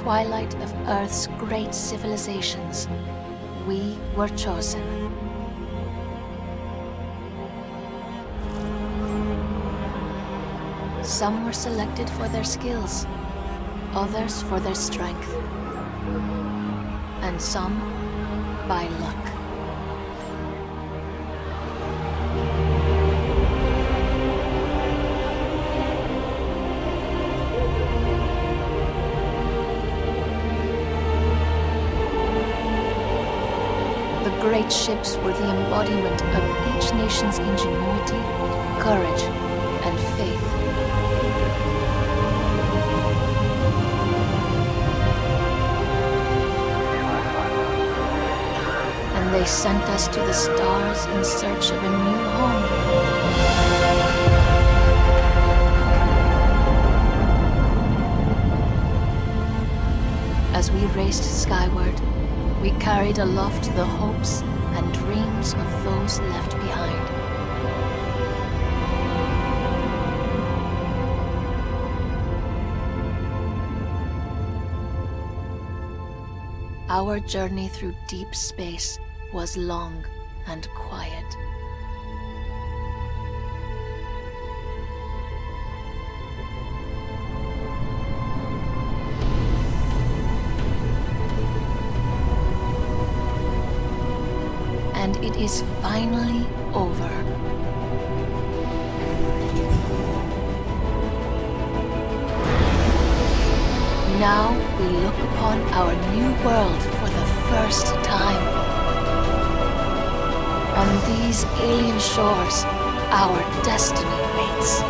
twilight of Earth's great civilizations, we were chosen. Some were selected for their skills, others for their strength, and some by luck. The great ships were the embodiment of each nation's ingenuity, courage, and faith. And they sent us to the stars in search of a new home. As we raced skyward, we carried aloft the hopes and dreams of those left behind. Our journey through deep space was long and quiet. And it is finally over. Now we look upon our new world for the first time. On these alien shores, our destiny waits.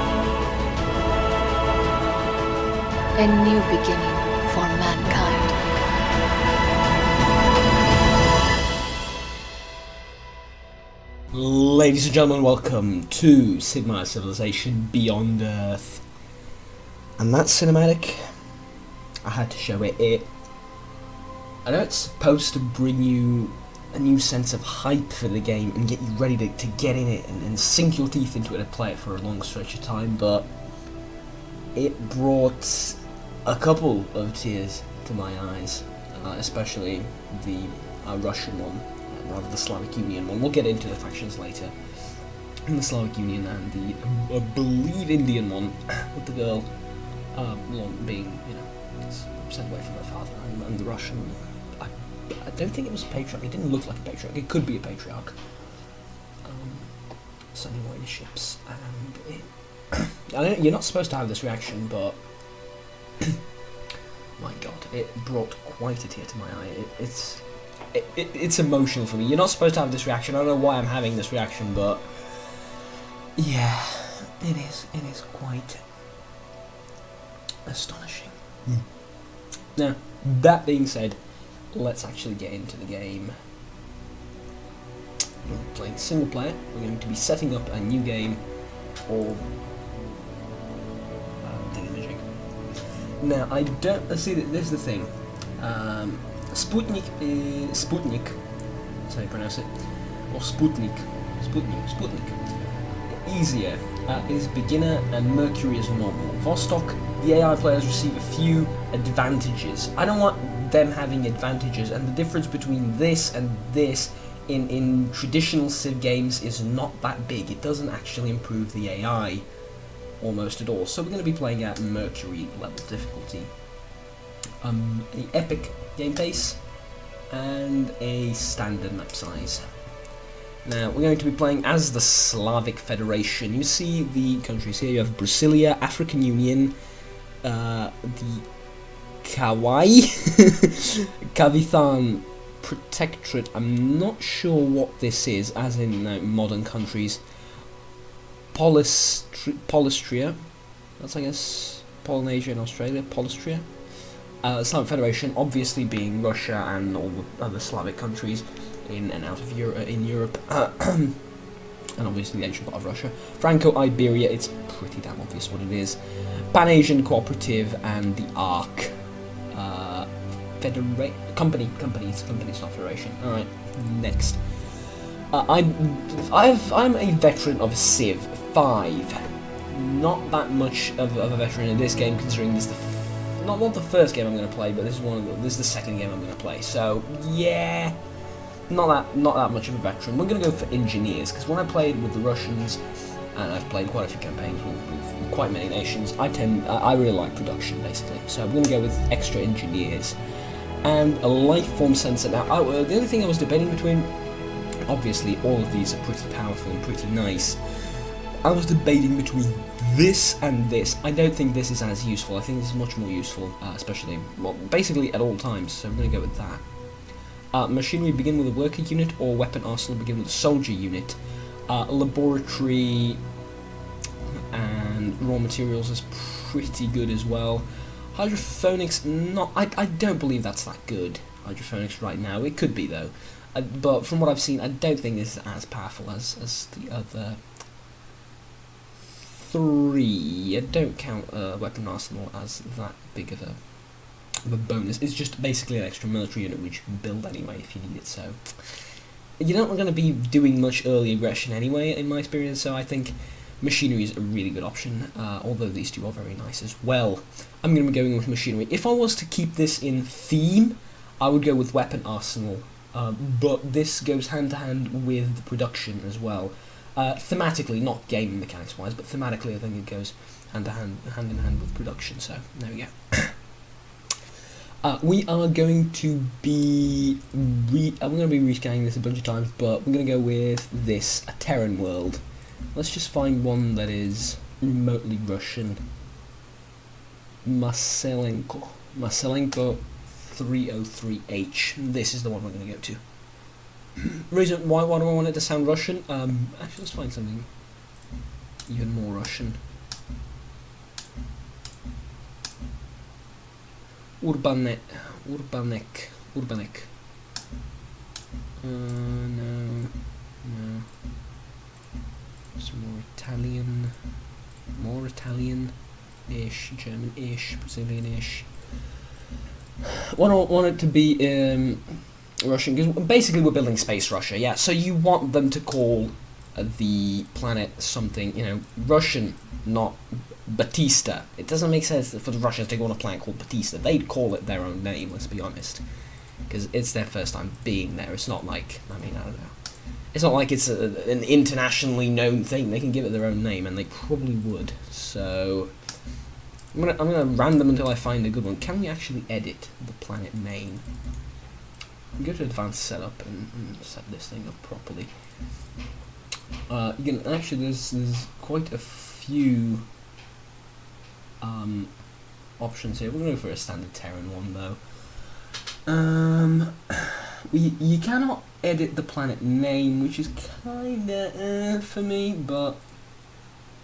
A new beginning for mankind. Ladies and gentlemen, welcome to Sid Meier's Civilization Beyond Earth. And that cinematic, I had to show it. I know it's supposed to bring you a new sense of hype for the game and get you ready to get in it and sink your teeth into it and play it for a long stretch of time, but it brought a couple of tears to my eyes, especially the Russian one. Rather the Slavic Union one. We'll get into the factions later. And the Slavic Union and the, I believe, Indian one, with the girl being, sent away from her father, and the Russian one. I don't think it was a patriarch. It didn't look like a patriarch. It could be a patriarch. Sending away the ships, and I know you're not supposed to have this reaction, but my God, it brought quite a tear to my eye. It's emotional for me. You're not supposed to have this reaction. I don't know why I'm having this reaction, but yeah, it is quite astonishing. Now, that being said, let's actually get into the game. We're playing single player. We're going to be setting up a new game called Thingamajig. Now, I don't see that. This is the thing. Sputnik, that's how you pronounce it, or Sputnik, easier is beginner and Mercury is normal. Vostok, the AI players receive a few advantages. I don't want them having advantages, and the difference between this and this in traditional Civ games is not that big. It doesn't actually improve the AI almost at all. So we're going to be playing at Mercury level difficulty. The epic game pace and a standard map size. Now we're going to be playing as the Slavic Federation. You see the countries here. You have Brasilia, African Union, the Kavithan Protectorate. I'm not sure what this is, as in modern countries. Polystria. That's, I guess, Polynesia and Australia. Polystria. Slavic Federation, obviously being Russia and all the other Slavic countries in and out of Europe, and obviously the ancient part of Russia. Franco-Iberia, it's pretty damn obvious what it is. Pan-Asian Cooperative and the ARC. Companies, not Federation. Alright, next. I'm a veteran of Civ 5. Not that much of a veteran in this game, considering this is the not the first game I'm going to play, but this is the second game I'm going to play. So yeah, not that much of a veteran. We're going to go for engineers, because when I played with the Russians, and I've played quite a few campaigns with quite many nations, I really like production basically. So I'm going to go with extra engineers and a life form sensor. Now, the only thing I was debating between, obviously all of these are pretty powerful and pretty nice. I was debating between this and this. I don't think this is as useful. I think this is much more useful, especially, well, basically at all times, so I'm going to go with that. Machinery begin with a worker unit, or weapon arsenal begin with a soldier unit. Laboratory and raw materials is pretty good as well. Hydrophonics, I don't believe that's that good, hydrophonics right now. It could be though. But from what I've seen, I don't think this is as powerful as the other three. I don't count weapon arsenal as that big of a bonus. It's just basically an extra military unit which you can build anyway if you need it. So you're not going to be doing much early aggression anyway, in my experience. So I think machinery is a really good option. Although these two are very nice as well. I'm going to be going with machinery. If I was to keep this in theme, I would go with weapon arsenal. But this goes hand to hand with production as well. Thematically, not game mechanics wise, but thematically I think it goes hand in hand with production. So there we go. We are going to be I'm going to be rescanning this a bunch of times, but we're going to go with this, a Terran world. Let's just find one that is remotely Russian. Marcelenko 303H. This is the one we're going to go to. Reason why do I want it to sound Russian? Actually, let's find something even more Russian. Urbanek. No. Some more Italian-ish, German-ish, Brazilian-ish. Want it to be Russian, because basically we're building space Russia, yeah, so you want them to call the planet something, Russian, not Batista. It doesn't make sense for the Russians to go on a planet called Batista. They'd call it their own name, let's be honest, because it's their first time being there. It's not like, I don't know, it's not like it's an internationally known thing. They can give it their own name, and they probably would. So I'm gonna random until I find a good one. Can we actually edit the planet name? Go to advanced setup and set this thing up properly. You can actually there's quite a few options here. We're gonna go for a standard Terran one though. You cannot edit the planet name, which is kinda for me, but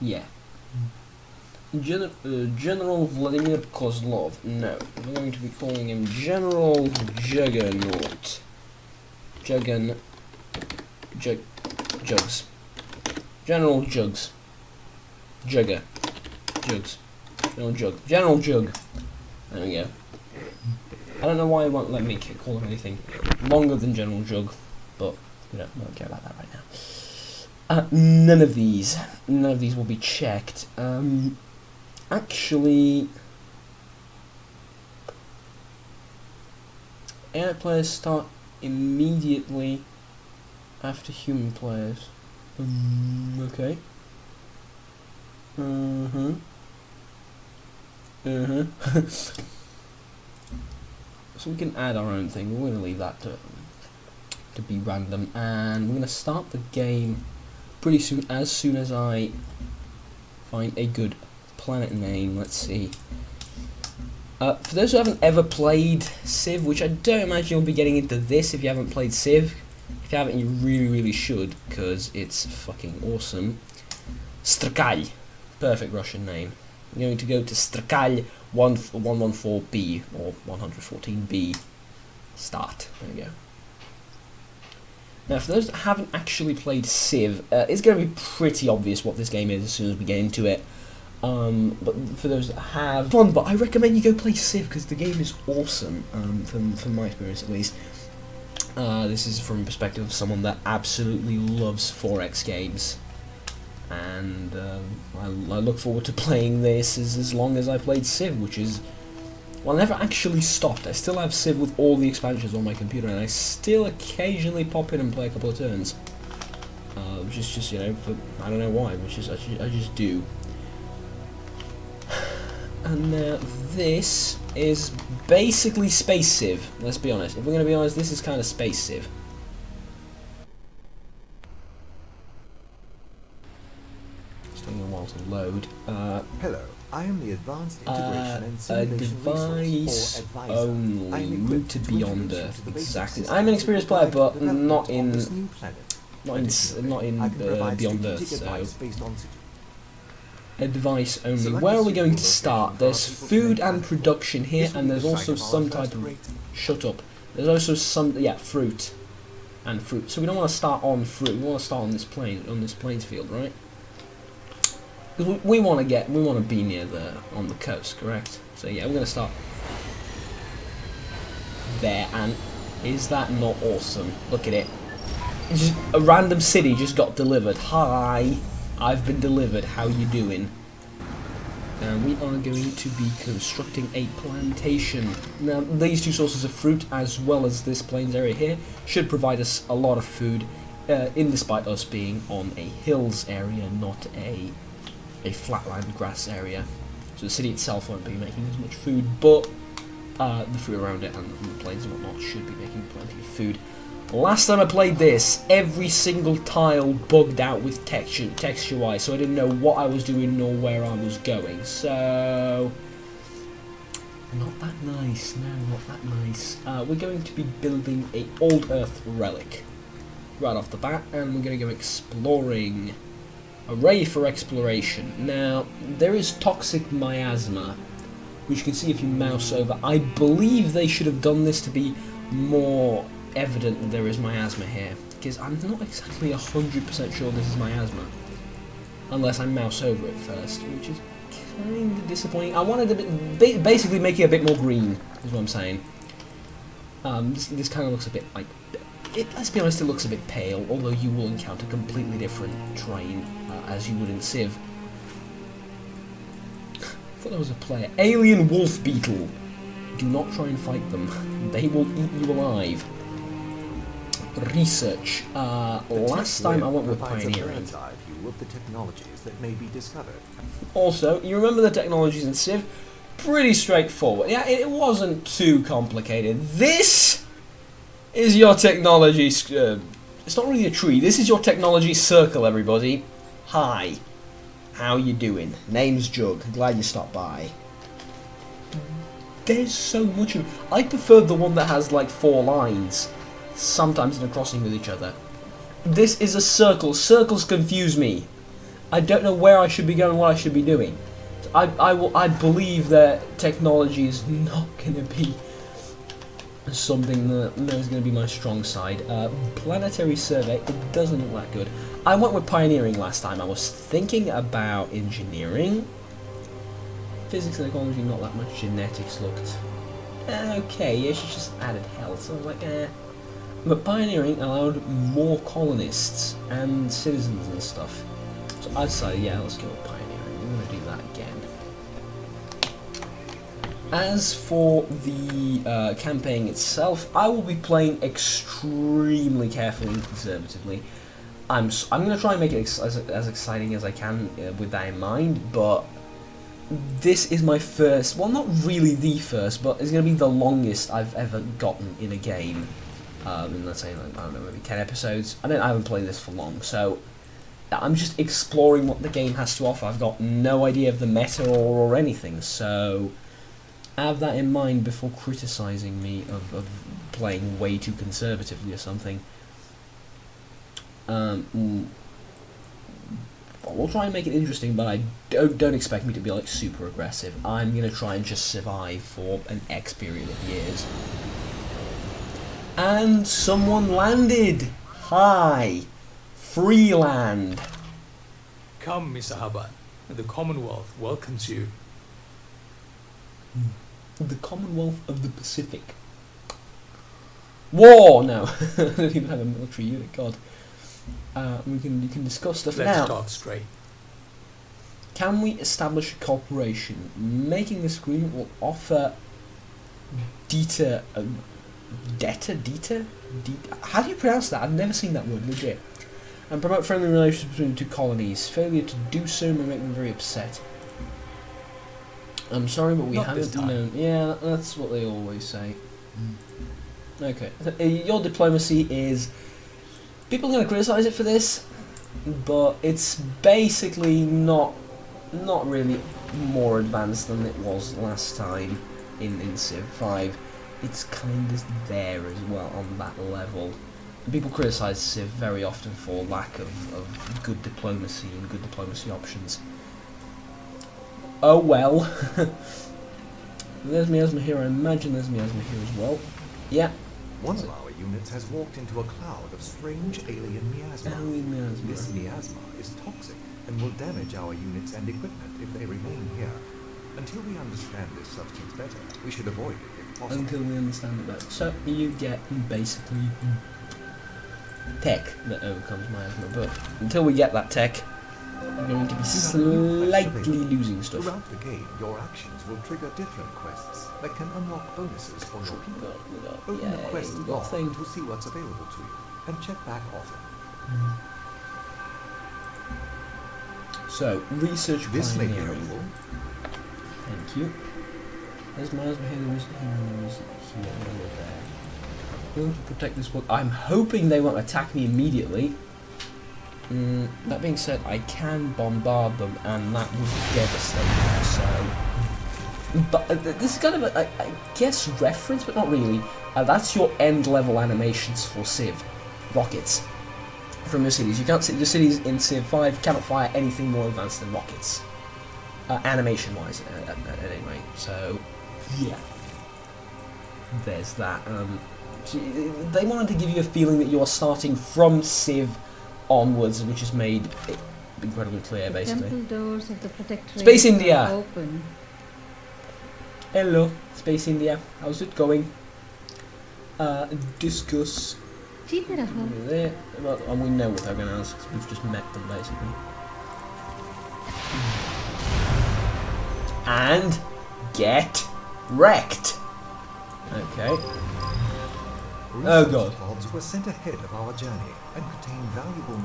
yeah. General Vladimir Kozlov. No, we're going to be calling him General Juggernaut. Jugs. General Jugs. Jugger. Jugs. General Jug. There we go. I don't know why it won't let me call him anything longer than General Jug, but we don't care about that right now. None of these will be checked. Actually, AI players start immediately after human players. Okay. So we can add our own thing. We're going to leave that to be random, and we're going to start the game pretty soon. As soon as I find a good planet name. Let's see. For those who haven't ever played Civ, which I don't imagine you'll be getting into this if you haven't played Civ. If you haven't, you really should, because it's fucking awesome. Strakal. Perfect Russian name. I'm going to go to Strakal 114B, or 114B. Start. There we go. Now, for those that haven't actually played Civ, it's going to be pretty obvious what this game is as soon as we get into it. But for those that have fun, but I recommend you go play Civ because the game is awesome, from my experience at least. This is from the perspective of someone that absolutely loves 4X games, and I look forward to playing this as long as I played Civ, which is Well, I never actually stopped. I still have Civ with all the expansions on my computer, and I still occasionally pop in and play a couple of turns. Which is just, you know, for, I don't know why, which is, I just do. And now this is basically Space Civ, let's be honest. If we're going to be honest, this is kind of Space Civ. It's taking a while to load. Hello, I am the Advanced Integration and Simulation device Resource or advisor. only, I am move equipped to to Beyond introduce you Earth, to the basic exactly. system I'm an experienced player, required but for not development in, of this new planet. not in I can provide Beyond Earth, strategic so... advice based on Advice only. Select Where a are we going to suitable start? location There's for our people to food make and landfall. production here, This will and be there's the also site of our some first type of... rating. Shut up. There's also some... Yeah, fruit. And fruit. So we don't want to start on fruit. We want to start on this plains field, right? Because we want to be near on the coast, correct? So yeah, we're going to start there. And is that not awesome? Look at it. It's just a random city just got delivered. Hi, I've been delivered. How you doing? And we are going to be constructing a plantation. Now, these two sources of fruit, as well as this plains area here, should provide us a lot of food, in despite us being on a hills area, not a flatland grass area. So the city itself won't be making as much food, but the fruit around it and the plains and whatnot should be making plenty of food. Last time I played this, every single tile bugged out with texture-wise, so I didn't know what I was doing nor where I was going. So, not that nice. No, not that nice. We're going to be building a old Earth relic right off the bat, and we're going to go exploring. Array for exploration. Now, there is toxic miasma, which you can see if you mouse over. I believe they should have done this to be more evident that there is miasma here, because I'm not exactly 100% sure this is miasma, unless I mouse over it first, which is kind of disappointing. I wanted to basically make it a bit more green, is what I'm saying. This kind of looks a bit like... let's be honest, it looks a bit pale, although you will encounter completely different terrain, as you would in Civ. I thought there was a player. Alien wolf beetle. Do not try and fight them. They will eat you alive. Research. Last time I went with pioneering. Of the technologies that may be discovered. Also, you remember the technologies in Civ? Pretty straightforward. Yeah, it wasn't too complicated. This is your technology. It's not really a tree. This is your technology circle, everybody. Hi. How you doing? Name's Jug. Glad you stopped by. There's so much of it. I prefer the one that has like 4 lines, sometimes in a crossing with each other. This is a circle. Circles confuse me. I don't know where I should be going, what I should be doing. I believe that technology is not going to be something that is going to be my strong side. Planetary survey, it doesn't look that good. I went with pioneering last time. I was thinking about engineering. Physics and ecology, not that much. Genetics looked okay. Yeah, she just added health. So I was like, eh. But pioneering allowed more colonists and citizens and stuff. So I'd say, yeah, let's go with pioneering. We're going to do that again. As for the campaign itself, I will be playing extremely carefully and conservatively. I'm going to try and make it as exciting as I can with that in mind, but this is my first, well, not really the first, but it's going to be the longest I've ever gotten in a game. In, let's say, like, I don't know, maybe 10 episodes. I haven't played this for long, so I'm just exploring what the game has to offer. I've got no idea of the meta or anything, so have that in mind before criticising me of playing way too conservatively or something. We'll try and make it interesting, but I don't expect me to be like super aggressive. I'm gonna try and just survive for an X period of years. And someone landed. Hi, free land. Come, Mr. Hubbard. The Commonwealth welcomes you. The Commonwealth of the Pacific. War! No, I don't even have a military unit. God. You can discuss stuff now. Let's talk straight. Can we establish a cooperation? Making this agreement will offer Dieter, Dieter? How do you pronounce that? I've never seen that word, legit. And promote friendly relations between the two colonies. Failure to do so may make them very upset. I'm sorry, but we Not this haven't time. known. Yeah, that's what they always say. Okay, your diplomacy is. People are going to criticise it for this, but it's basically not really more advanced than it was last time in Civ 5. It's kind of there as well on that level. People criticise Civ very often for lack of good diplomacy and good diplomacy options. Oh well. There's miasma here. I imagine there's miasma here as well. Yeah. One of our units has walked into a cloud of strange alien miasma. Alien miasma. This miasma is toxic and will damage our units and equipment if they remain here. Until we understand this substance better, we should avoid it if possible. Until we understand it better. So you get basically tech that overcomes miasma, but until we get that tech, we're going to be slightly losing stuff. Throughout the game, your actions will trigger different quests that can unlock bonuses for your people. Open the quest log to see what's available to you, and check back often. So, research This may be pioneering. helpful. Thank you. There's miasma here, there isn't here, there isn't here, over there. We'll have to protect this one. I'm hoping they won't attack me immediately. That being said, I can bombard them, and that would devastate them, so... But this is kind of a, I guess, reference, but not really. That's your end-level animations for Civ. Rockets. From your cities. You can't see the cities in Civ 5 cannot fire anything more advanced than rockets. Animation-wise, at any rate. So, yeah. There's that. They wanted to give you a feeling that you are starting from Civ onwards, which is made incredibly clear, basically. Temple doors of the Protectorate Space India. are open. Hello, Space India. How's it going? Discuss. There. Well, and we know what they're going to ask, 'cause we've just met them, basically. And get wrecked. Okay. Oh god. Pods were sent ahead of our journey and contain valuable.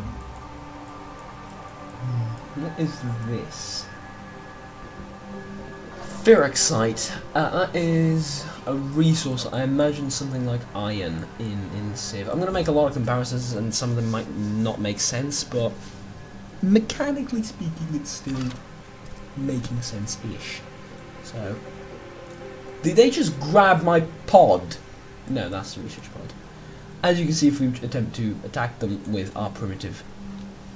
What is this? Ferroxite. That is a resource. I imagine something like iron in Civ. I'm going to make a lot of comparisons, and some of them might not make sense, but mechanically speaking, it's still making sense-ish. So, did they just grab my pod? No, that's the research pod. As you can see, if we attempt to attack them with our primitive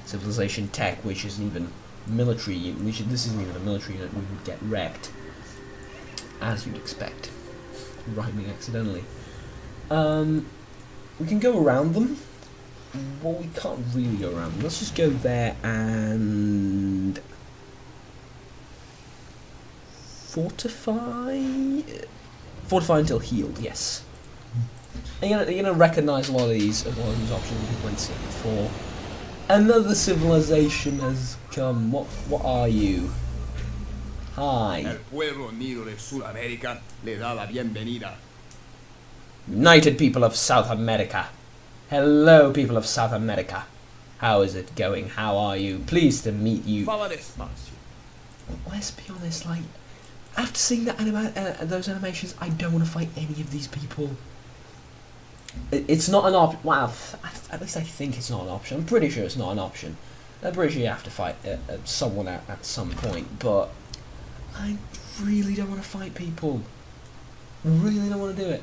civilization tech, which isn't even military, this isn't even a military unit, we would get wrecked. As you'd expect. Rhyming accidentally. We can go around them. Well, we can't really go around them. Let's just go there and... Fortify until healed, yes. And you're gonna recognise a lot of these options we've went to before. Another civilization has come. What are you? Hi. El pueblo unido de Sudamérica le da la bienvenida. United people of South America. Hello, people of South America. How is it going? How are you? Pleased to meet you. Fala despacio. Let's be honest, like, after seeing that those animations, I don't want to fight any of these people. It's not an option. Well, at least I think it's not an option. I'm pretty sure it's not an option. I'm pretty sure you have to fight someone at some point, but I really don't want to fight people. Really don't want to do it.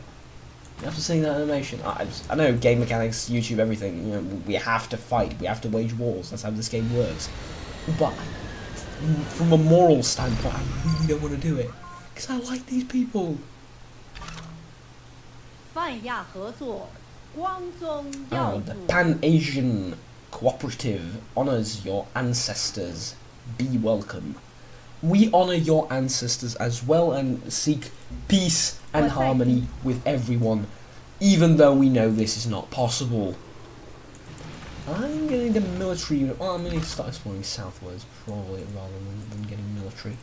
After seeing that animation, I know game mechanics, YouTube, everything. You know, we have to fight. We have to wage wars. That's how this game works. But from a moral standpoint, I really don't want to do it because I like these people. The Pan-Asian Cooperative honours your ancestors. Be welcome. We honour your ancestors as well and seek peace and harmony with everyone, even though we know this is not possible. I'm getting the military unit. Well, I'm going to start exploring southwards, probably, rather than getting military.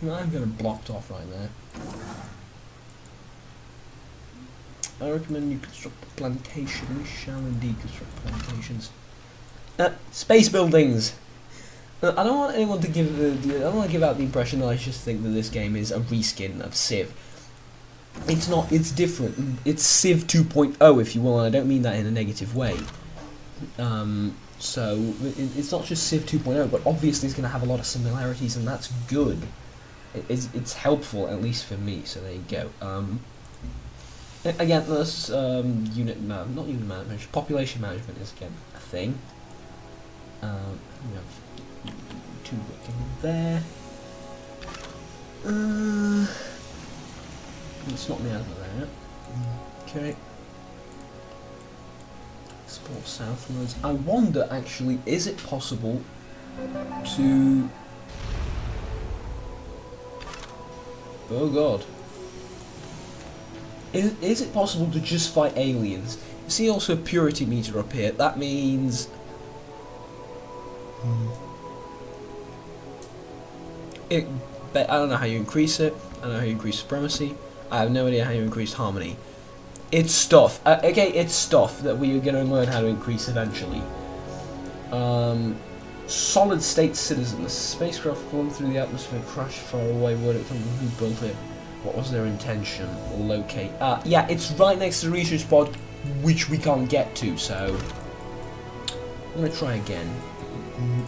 I'm going to blocked off right there. I recommend you construct a plantation. We shall indeed construct plantations. Space buildings. I don't want anyone to give I don't want to give out the impression that I just think that this game is a reskin of Civ. It's not. It's different. It's Civ 2.0, if you will, and I don't mean that in a negative way. So it's not just Civ 2.0, but obviously it's going to have a lot of similarities, and that's good. It's helpful, at least for me. So there you go. Again, this not unit management, population management is again a thing. We have 2 working there. It's not me out of there. Okay. Explore southwards. I wonder, actually, is it possible to... Oh god. Is it possible to just fight aliens? You see also a purity meter up here. That means... I don't know how you increase it. I don't know how you increase supremacy. I have no idea how you increase harmony. It's stuff. Okay, it's stuff that we are going to learn how to increase eventually. Solid state citizens. Spacecraft flown through the atmosphere, crashed far away. Word it from who built it. What was their intention? Locate. Yeah, it's right next to the research pod, which we can't get to, so... I'm going to try again.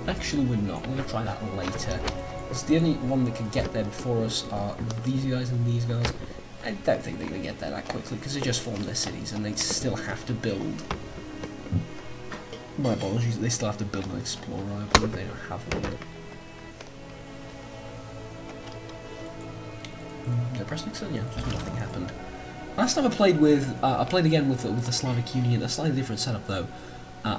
Actually, we're not. I'm going to try that later. Because the only one that can get there before us are these guys and these guys. I don't think they're going to get there that quickly, because they just formed their cities, and they still have to build... My apologies, they still have to build an explorer, I believe they don't have one. Did I press next one? Yeah, just nothing happened. Last time I played with, I played again with the Slavic Union, a slightly different setup though,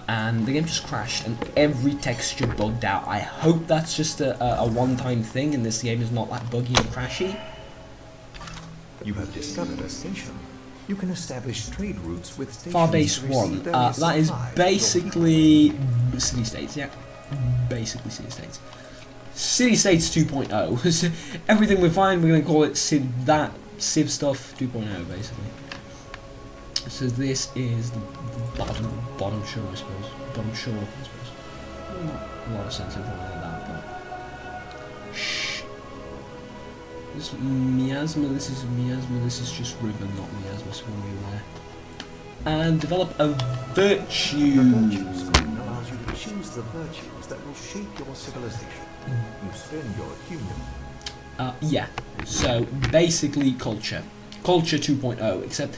and the game just crashed and every texture bugged out. I hope that's just a one-time thing and this game is not that buggy and crashy. You have discovered a station. You can establish trade routes with stations. Farbase 1, that is basically city-states, yeah. Basically city-states. City-states 2.0. Everything we find, we're going to call it Civ stuff 2.0, basically. So this is the bottom shore, I suppose. Bottom shore, I suppose. Not a lot of sense in like that, but... Shh. This is miasma, this is just river, not miasma, so we're there. And develop a virtue. The virtue screen allows you to choose the virtues that will shape your civilization. You spend your human. Yeah. So basically culture. Culture 2.0, except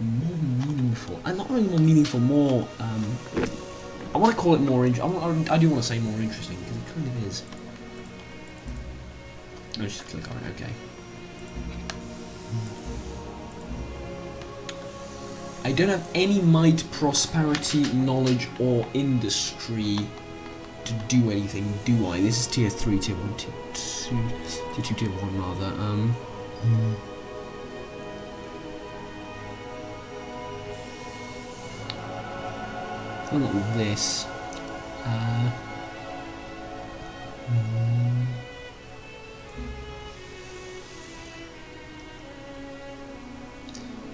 more meaningful. And not really more meaningful, more I want to call it more interesting. I do want to say more interesting, because it kind of is. Let's just click on it, okay. I don't have any might, prosperity, knowledge, or industry to do anything, do I? This is tier 3, tier 1, tier 2, tier 2, tier 1 rather. Not with this.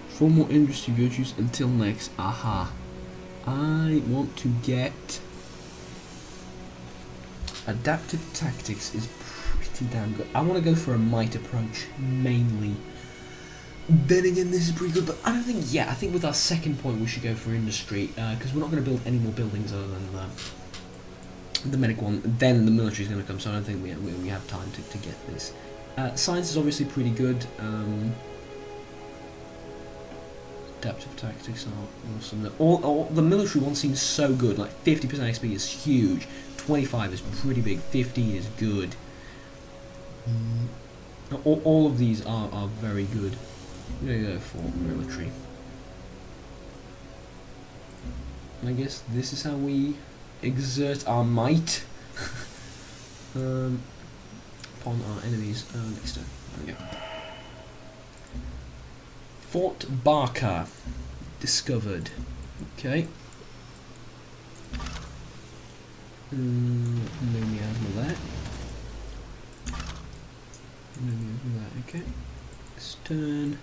Four more industry virtues until next. Aha. I want to get... Adaptive tactics is pretty damn good. I want to go for a might approach, mainly. Then again, this is pretty good, but I don't think... Yeah, I think with our second point we should go for industry, because we're not going to build any more buildings other than the medic one. Then the military is going to come, so I don't think we have time to get this. Science is obviously pretty good. Adaptive tactics are awesome. All the military one seems so good. Like 50% XP is huge, 25 is pretty big, 15 is good. All of these are very good. I'm gonna go for military. I guess this is how we exert our might upon our enemies. Next turn. There we go. Fort Barker discovered. Okay. No miasma there. No miasma there. Okay. Next turn.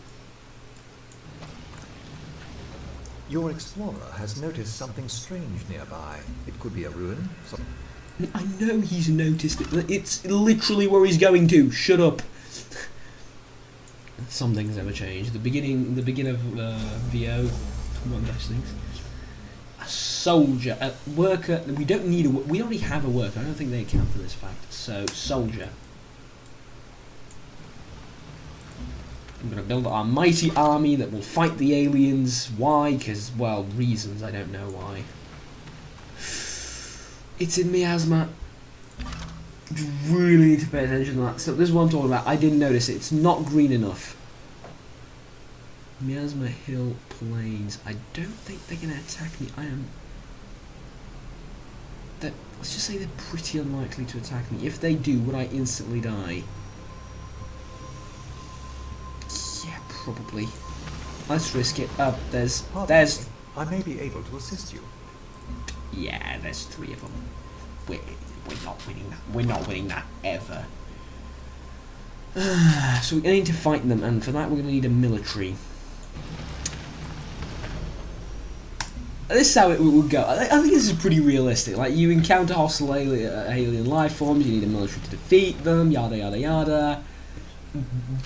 Your explorer has noticed something strange nearby. It could be a ruin. I know he's noticed it. It's literally where he's going to. Shut up. Some things never change. The beginning of VO. One of those things. A soldier, a worker. We don't need a. We already have a worker. I don't think they account for this fact. So soldier. I'm going to build our mighty army that will fight the aliens. Why? Because, well, reasons. I don't know why. It's in miasma. You really need to pay attention to that. So this is what I'm talking about. I didn't notice it. It's not green enough. Miasma Hill Plains. I don't think they're going to attack me. Let's just say they're pretty unlikely to attack me. If they do, would I instantly die? Yeah, probably. Let's risk it. There's. I may be able to assist you. Yeah, there's 3 of them. We're not winning that. We're not winning that ever. So we need to fight them, and for that we're going to need a military. This is how it would go. I think this is pretty realistic. Like, you encounter hostile alien life forms, you need a military to defeat them, yada yada yada.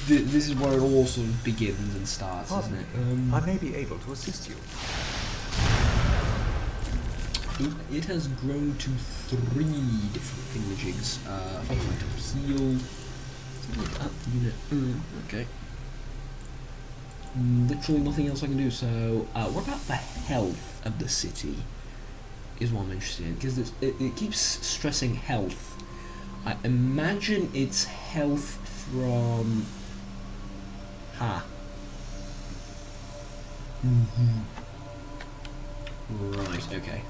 This is where it all sort of begins and starts, isn't it? I may be able to assist you. It has grown to 3 different thingamajigs. Fight heal. Unit. Okay. Literally nothing else I can do. So, what about the health of the city? Is what I'm interested in, because it keeps stressing health. I imagine it's health from. Right. Okay.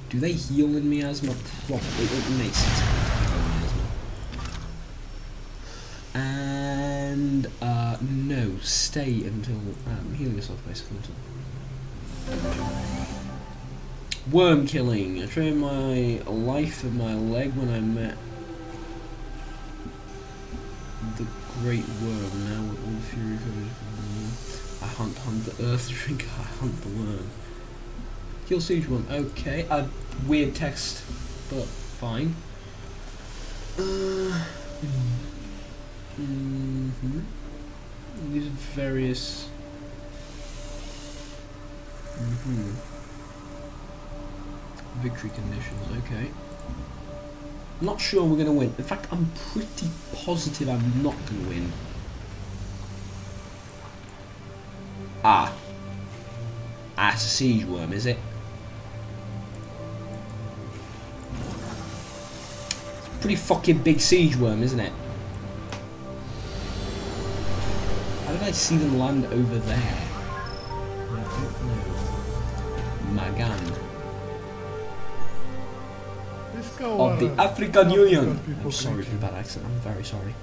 Do they heal in miasma? Probably. It makes sense to heal in miasma. And no, stay until healing yourself basically until worm killing. I trained my life of my leg when I met the great worm. Now with all fury I hunt the earth drink. I hunt the worm. Kill siege worm. Okay, weird text, but fine. These are various. Victory conditions. Okay. I'm not sure we're gonna win. In fact, I'm pretty positive I'm not gonna win. It's a siege worm, is it? Pretty fucking big siege worm, isn't it? How did I see them land over there? I don't know. Magan. Of the African Union. I'm sorry for the bad accent, I'm very sorry.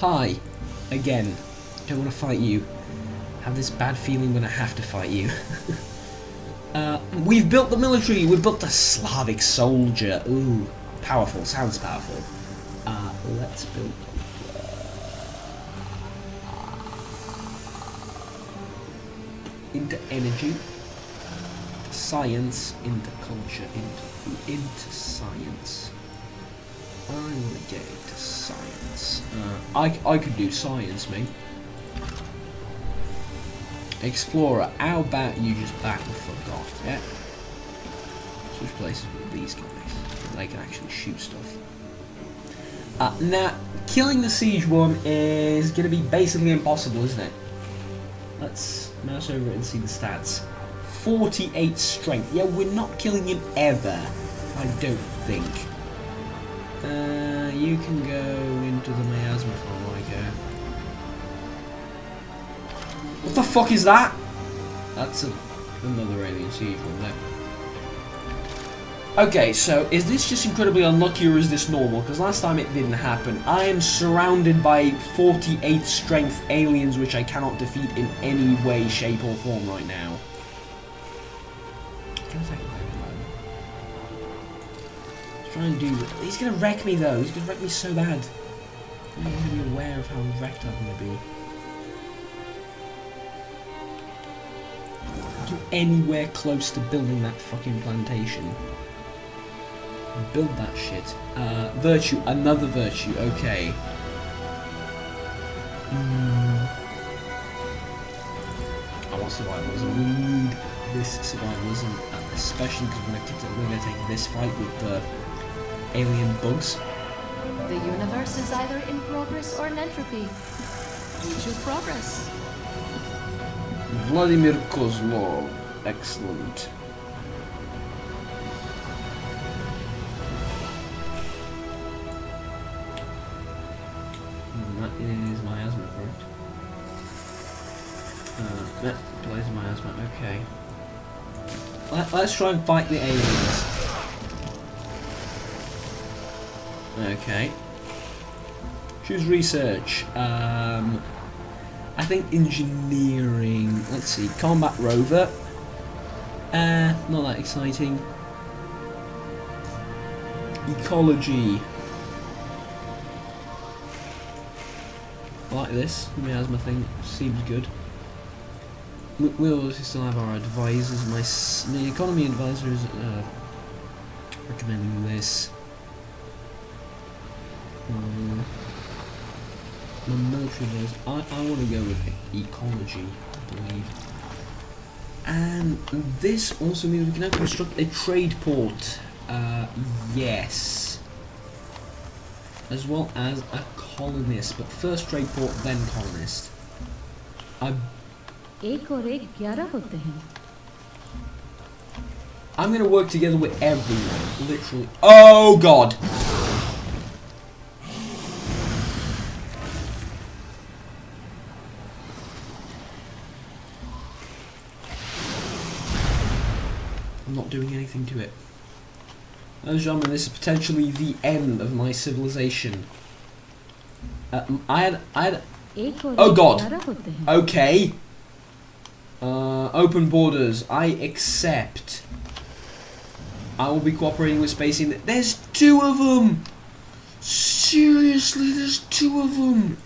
Hi. Again. Don't want to fight you. I have this bad feeling when I have to fight you. We've built the military. We've built a Slavic soldier. Ooh, powerful. Sounds powerful. Let's build. Into energy, science, into culture, into science. I want to get into science. I could do science, mate. Explorer, how about you just back the fuck off, yeah? Switch places with these guys, so they can actually shoot stuff. Now, killing the siege worm is going to be basically impossible, isn't it? Let's mouse over it and see the stats. 48 strength. Yeah, we're not killing him ever, I don't think. You can go into the miasma for all I care. What the fuck is that? That's another alien siege one there. Okay, so is this just incredibly unlucky or is this normal? Because last time it didn't happen. I am surrounded by 48 strength aliens which I cannot defeat in any way, shape or form right now. Try and do... He's gonna wreck me though. He's gonna wreck me so bad. I'm gonna be aware of how wrecked I'm gonna be. Get anywhere close to building that fucking plantation. Build that shit. Virtue, another virtue, okay. I want survivalism. We need this survivalism, especially because we're going to take this fight with the alien bugs. The universe is either in progress or in entropy. We choose progress. Vladimir Kozlov. Excellent. That is my asthma, correct? That plays my asthma, okay. Let's try and fight the aliens. Okay. Choose research. I think engineering. Let's see. Combat rover. Not that exciting. Ecology. I like this. The miasma thing seems good. We'll still have our advisors. The economy advisor is recommending this. My military advisor. I want to go with ecology, I believe. And this also means we can now construct a trade port. Yes. As well as a colonist, but first trade port, then colonist. I'm going to work together with everyone, literally. Oh god! I'm not doing anything to it. Ladies and gentlemen, this is potentially the end of my civilization. I had. Oh god. Okay. Open borders. I accept. I will be cooperating with Spacing. There's 2 of them. Seriously, there's 2 of them.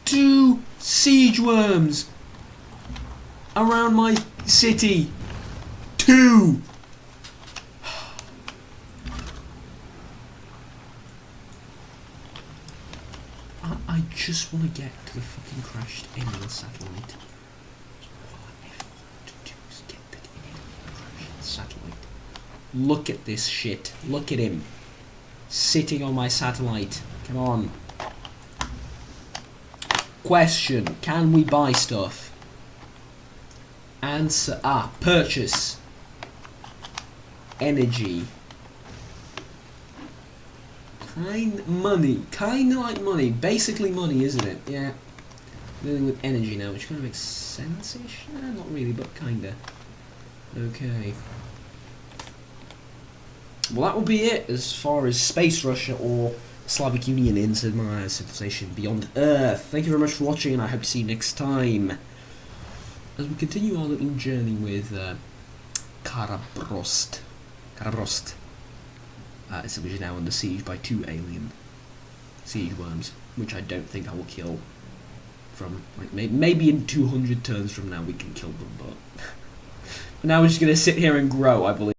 2 siege worms around my city. 2. I just want to get to the fucking crashed alien satellite. All I ever want to do is get that alien crashed satellite. Look at this shit. Look at him. Sitting on my satellite. Come on. Question. Can we buy stuff? Answer. Purchase. Energy. Money. Kinda like money. Basically money, isn't it? Yeah. Dealing with energy now, which kind of makes sense-ish? Not really, but kinda. Okay. Well, that will be it as far as Space Russia or Slavic Union in Sid Meier's Civilization Beyond Earth. Thank you very much for watching, and I hope to see you next time. As we continue our little journey with Karabrost. It's now under siege by 2 alien siege worms, which I don't think I will kill. From like maybe in 200 turns from now we can kill them, but for now we're just gonna sit here and grow, I believe.